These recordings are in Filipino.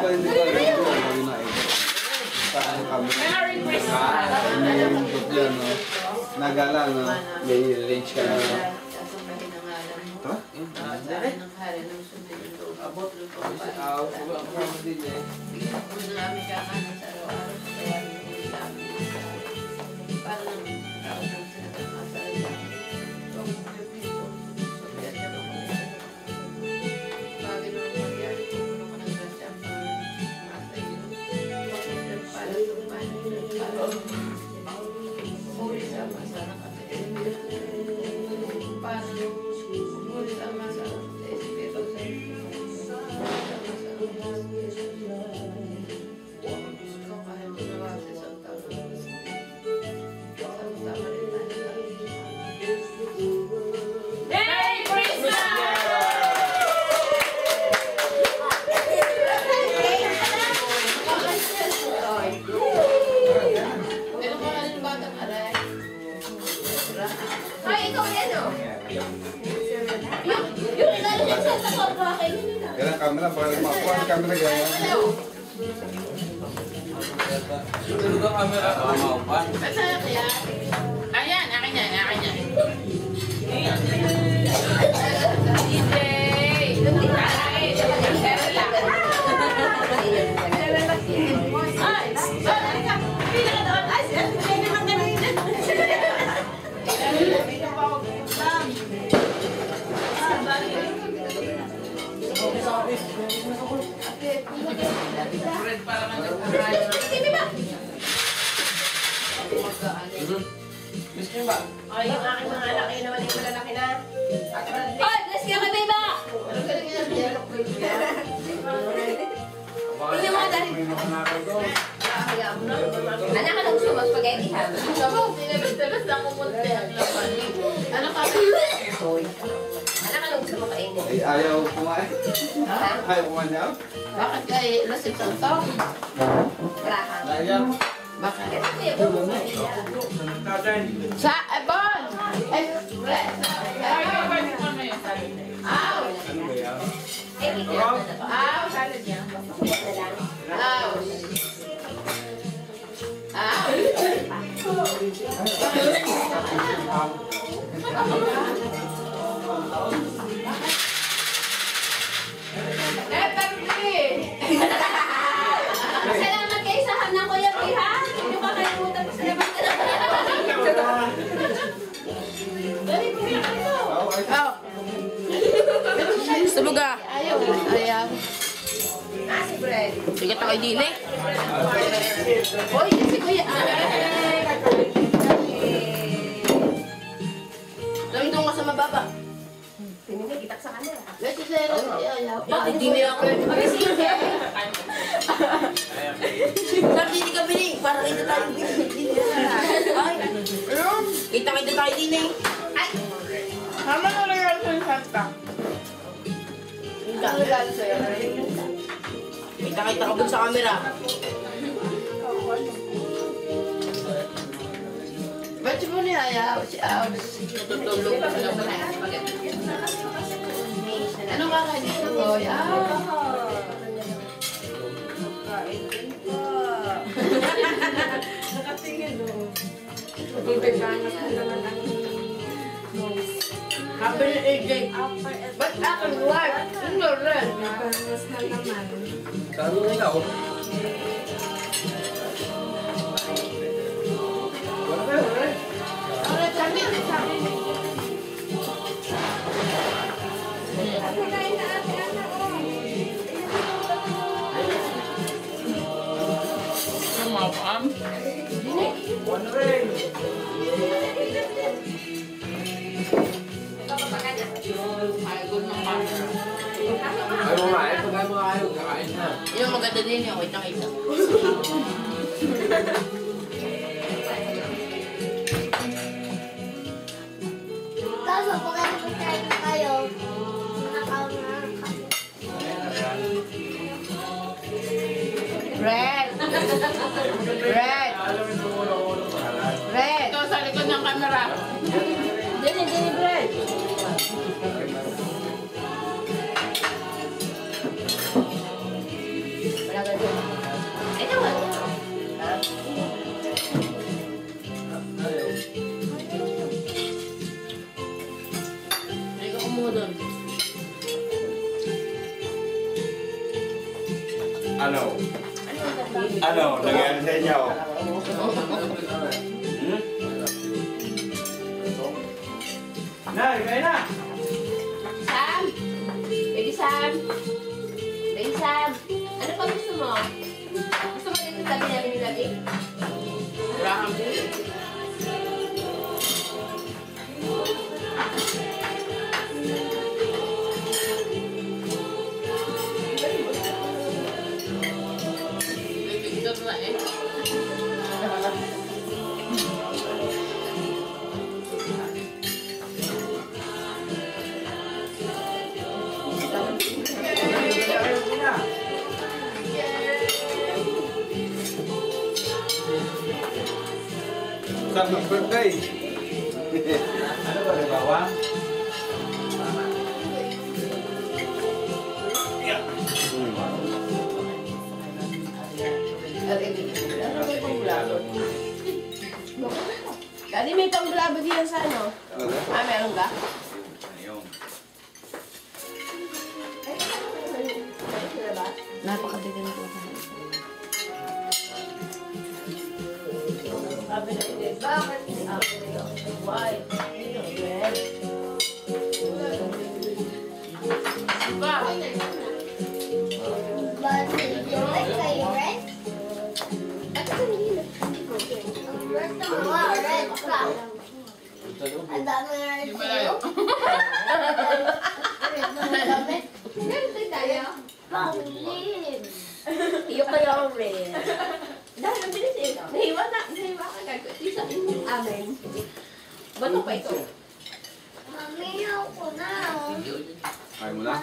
pa hindi ba Merry Christmas! Nagala, no? May range ka na. Ito? Abot rin po. Kailan camera, baka lumakuha ang camera gaya. Sunod ang camera. Maupan. Masaya kaya? Ayan, akin yan, akin yan. DJ! Ay, sera lang. Ay, sorry ka. Pila ka doon. Ay, sera naman kami. Miskin ba? Ay, yung aking mga anak ay naman yung malalaki na. Ay, bless ka kay Beba! Tingnan mo dahil. Anak ka lang gusto mo spaghetti ha? Sinabas-tabas na kumunti ang laban. Ano ka? Anak ka lang gusto mo kainin. Ay, ayaw kumain. Ayaw kumain niya? Bakit kay lasip sa ito? Ayaw. Bakit? Sa Ebon! Express! Aw! Aw! Salad niya. Aw! Aw! Salamat kayo sa ham ng Kuya Pi, ha? Hindi pa kalimutan pa sa labas ka lang. Dali, kuya ka ito. Sumuga. Ayaw. Ayaw. Si Fred. Sige tayo kay Dine. Hoy, si Kuya. Dali doon ka sa mababa. Pinili, kitak sa kanila. Let's say, bakit hindi niya ako? Ay, sige. Sabi hindi ka biling, parang ito tayo biling. Ay, kita kita tayo din eh. Ay! Mama na regalo sa Santa. Ang regalo sa'yo. Kita ka dun sa camera. Ba't mo niya ayaw? Si Aos. Tutulog ka lang na. Ano ka ka dito, Boy? Nakatingin o. Ibebanas na naman ang nose. Happy ni AJ. Ba't akin live? Ano rin? Ibebanas na naman. Saan na ikaw? Yung maganda din yung wait na kita. Kaso kung ano kayo, Red! Red! Red! Ito sa likod ng camera. Dini, Red! Wala ito. Ito ba? Hindi ka kumuha doon. Ano? Ano? Nangyari sa inyo? Nay, kain na! Sam! Baby Sam! Baby Sam! Ano pa gusto mo? Gusto mo dito tabi namin ni Daddy? Wala kang bilhin. Ito na eh. Saan mag-birthday? Ano ba, di bawang? Daddy, may pang-blabo diyan sa ano? Ano? Meron ka? Ayun. Napakadigan ko. Sabi na hindi, bakit? Sabi na why? Red. Ba? But your favorite? Red ka. Ang dami na red sa'yo. Meron din tayo. Panglim. Iyo kayo ang red. Dahil ang bilis eh. Nahiwa ka gagawin. Ito sa inyo. Amen. Bato pa ito. Mami, ako na. Ayaw mo na?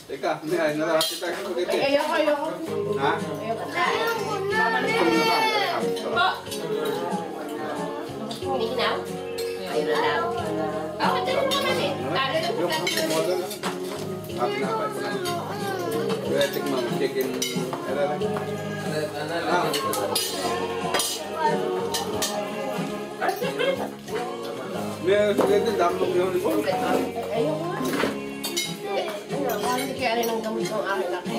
Teka, hindi. Ayaw na lahat kita. Ay, ayoko. Ha? Ayoko na. Ayoko na. Po! Hindi ginaw? Ayun na daw. Ako, ito na naman eh. Ano na Yung model lang. Happy na ako. Kaya tikman, chicken. Ano lang? May spaghetti, dami mo yun. Ayoko nga. Ano, parang hindi kaya rin ang gamit ng aking laki.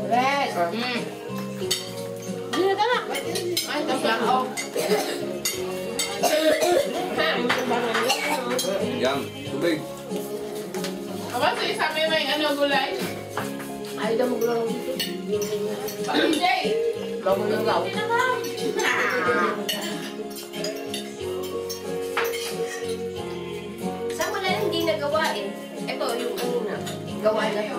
Red! Hindi na tama. Ay, tapos lang ako. Yan, tubig. Aba, so isa may ano gulay? Ayaw daw magulong dito. Pag-enjoy! Magulong daw. Saan mo na hindi nagawa eh? Ito, yung ano na. Gawa na to.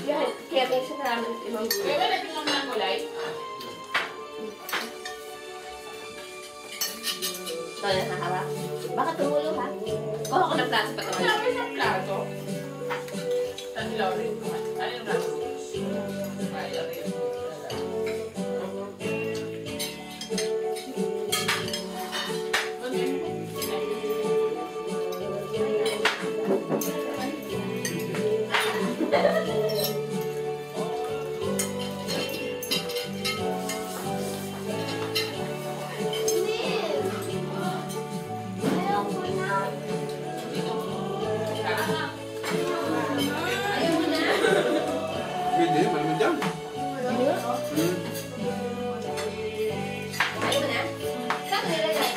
Yan, kaya may isa namin sa ibang Kaya wala din naman ang gulay? Ito na nakaharap. Baka tumulo ha? Kuha ko ng plato pa ito. Wala may isang plato. Saan nila rin? Ano yung plato? Ay, rin. Ayoko na. Ayaw mo na. Hindi, malamang dyan. Ayaw mo na. Saan mo nilagay?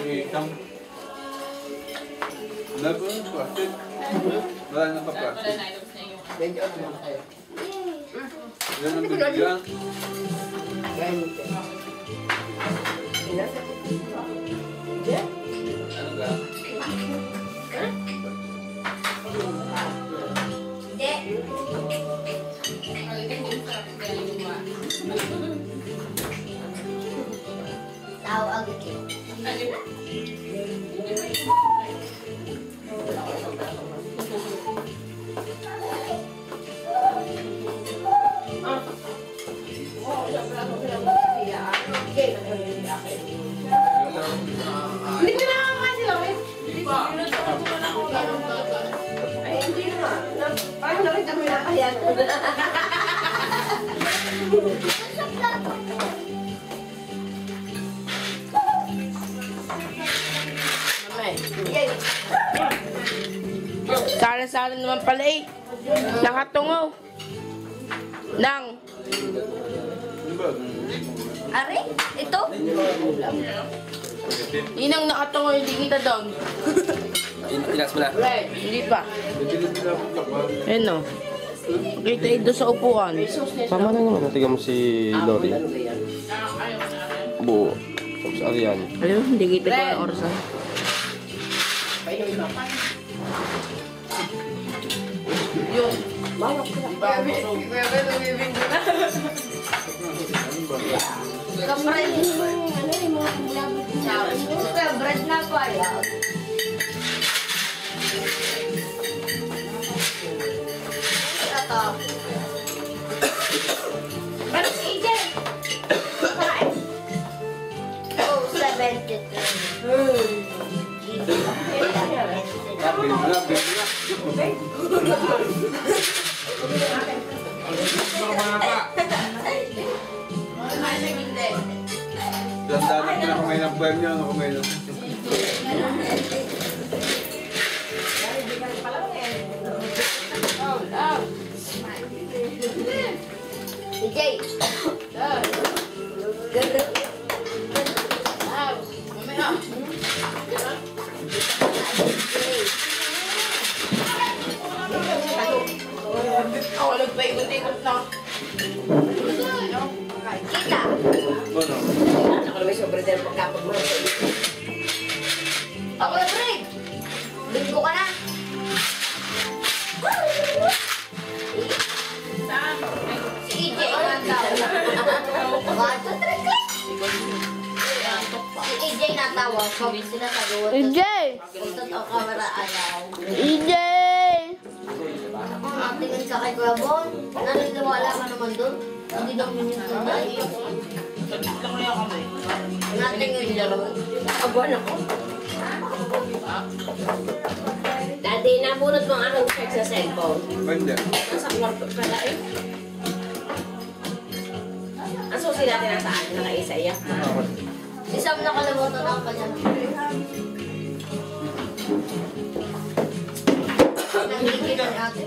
Ikang. Wala ba? Plastic? Wala na pa Wala plastic. na items na yung Yan ang bibigyan. Ano ka? Tawag kita. yan. Mamay. Yay. Sala-sala naman pala eh. Nakatungaw. Nang. Ano ba? Ari, ito? Inang nakatungaw, hindi kita doon. Ilas mo na. Right, hindi pa. Nabilis nila akong kapal. Ayun o. Kita ito sa upuan. Tama na naman. Tingnan mo si Lori. Buo. Tapos Arian. Ayun, hindi kita ko ang orsa. Yun. Kapre. Ano yung mga kulabot? Bread na po ayaw. Ito. Pero si EJ. Kain. Oh, 72. Sabi mo na, baby na. Dandanan ko na kumain ng buwan niya. Ano kumain ng... EJ. Ganun. Ako, nagpaikot-ikot na. Kita. Ano? Ako na may sobre din pagkapag mo. Ako na, Fred. Bingo ka na. Si EJ ang tawag. Wato, Fred. Si EJ natawag. Sabi sila sa gawa. EJ! Kung totoo kamera ayaw. EJ! Ang tingin ka kay Kuya Bon. Naniniwala ka naman doon. Hindi daw minunod na. Natingin niya rin. Abuan ako. Dati, nabunod mo ang aking check sa cellphone. Banda. Nasa kwarto pala eh. Ang susi natin nasaan? Nakaisa iya. Isang nakalimutan ang kanya. Nangigit ang ate.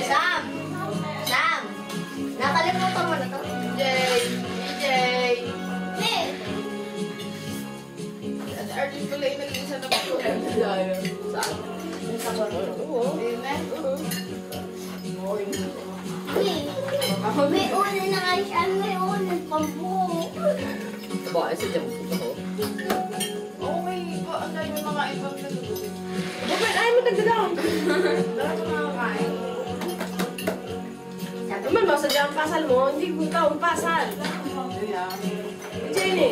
Sam! Sam! Nakalimutan mo na to? EJ! Hey! Artist pala yung nag-isa na ba? Saan? Nasa kwarto. May unan na nga siya. May unan pa po. Ba, isa dyan mo. Okay, ang dami yung mga ibang nagugulin. Bakit? Ay, matagdagang. Dami mga kain. Naman mo, sadya ang pasal mo, hindi ko ikaw ang pasal. Jenny!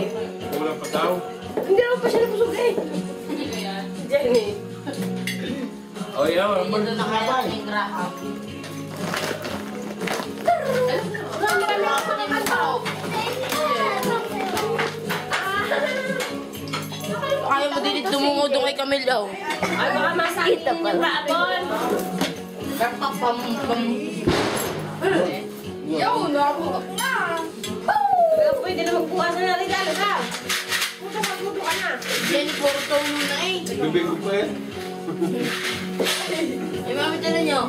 Wala pa daw. Hindi naman pa siya napusog eh. Jenny! Oh, yeah. Wala pa. Dito na kaya ang graham. Marami ako naman tao. Ayaw mo din tumungo doon kay Camille. Ay, baka masakit yung rapon. Yo, nakabukap na. Pwede na magbukas na ng regalo, ha? Puta, magbuto ka na. Jenny, puro tono na eh. Bibig ko pa eh. Eh, mami, tinan nyo.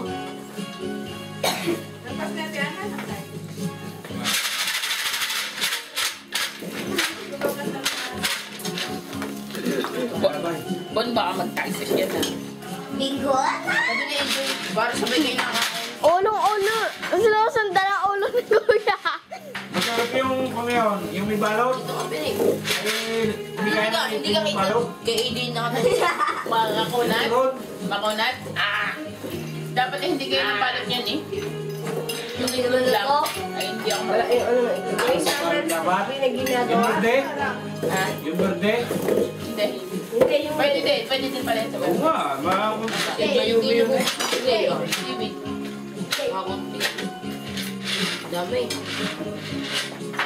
Bon, baka mag-taxis yan ha. Bingo! Sabi na enjoy. Para sabay kayo nakakain. Ulo. Ang sinusun dala ulo ni Kuya. Masarap yung pangyaon, yung may balot. Ito kami eh. Hindi kaya na Hindi ka yung kita. balot. Kay AD nakatalis. Makunat. Meron. Makunat. Ah! Dapat eh, hindi kayo ng balot yan eh. Yung inulog lang. Ay, hindi ako Wala yung ano, Dapat. na Yung ginagawa. berde. Ha? Yung berde. Hindi. Hindi, yung Pwede din pala ito. Oo nga, Hindi yun. Hindi yun. Seaweed. Makakunti. Dami.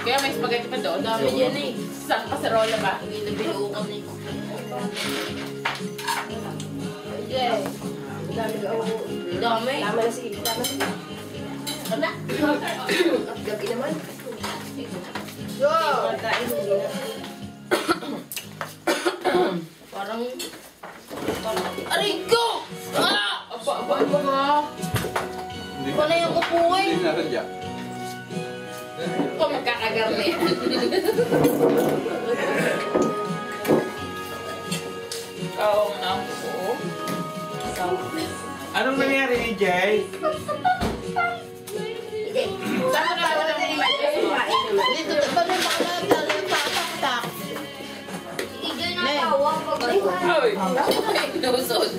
Kaya may spaghetti pa doon. Dami yan eh. Saan kasarola ba? Hindi na binuukan eh. Yeah. Dami ka ako. Dami. Tama na sige. Tama na. Ano? At gabi naman. Go! Tayo hindi na. Parang... Aray ko! Ah! Aba mo nga. Hindi Wala yung upuin. Hindi nasadya. Ito magkakagarni. Oo nga ang upo. Anong nangyari ni Jay? Saan ka naman ang iman? Dito, bagay makalagay yung patak-tak. Igay na tawa pag Ay! Ay, lusod.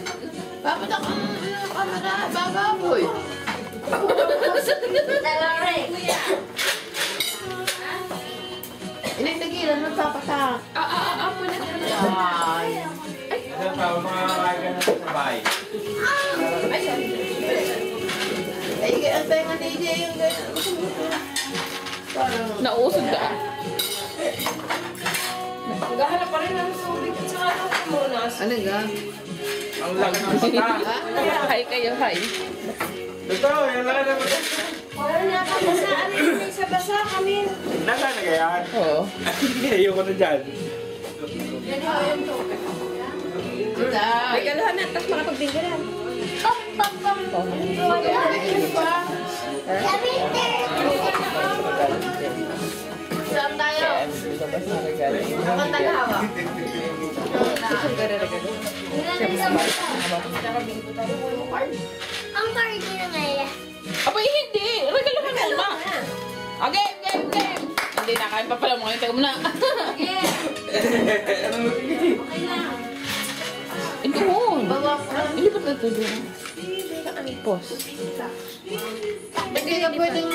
Papatak ang kamera, bababoy. Talare. Initigilan mo papatak. Apo na. Ay. Isang tao mga kaibigan na sabay. Ay, ang tenga ni DJ yung gano'n. Parang... Nausog ka. Naghahanap pa rin ng tubig at saka ng kumunas. Ano nga? Ang laki ng mata. Hi kayo, hi. Totoo, yung laki ng mata. Wala na kabasaan rin sa basa kami. Nasaan na kaya? Oo. Ayoko na dyan. Yan yung tubig. Ay, Kalahan na, tapos makapagbinggalan. saan tayo? Ang tagahawa. Ang party na ngayon. Abay, hindi. Regalo ka muna. Okay, game. Hindi na, kain pa pala mo. Tayo muna. Ito mo. Hindi pa ito doon. Pause. Hindi ka pwedeng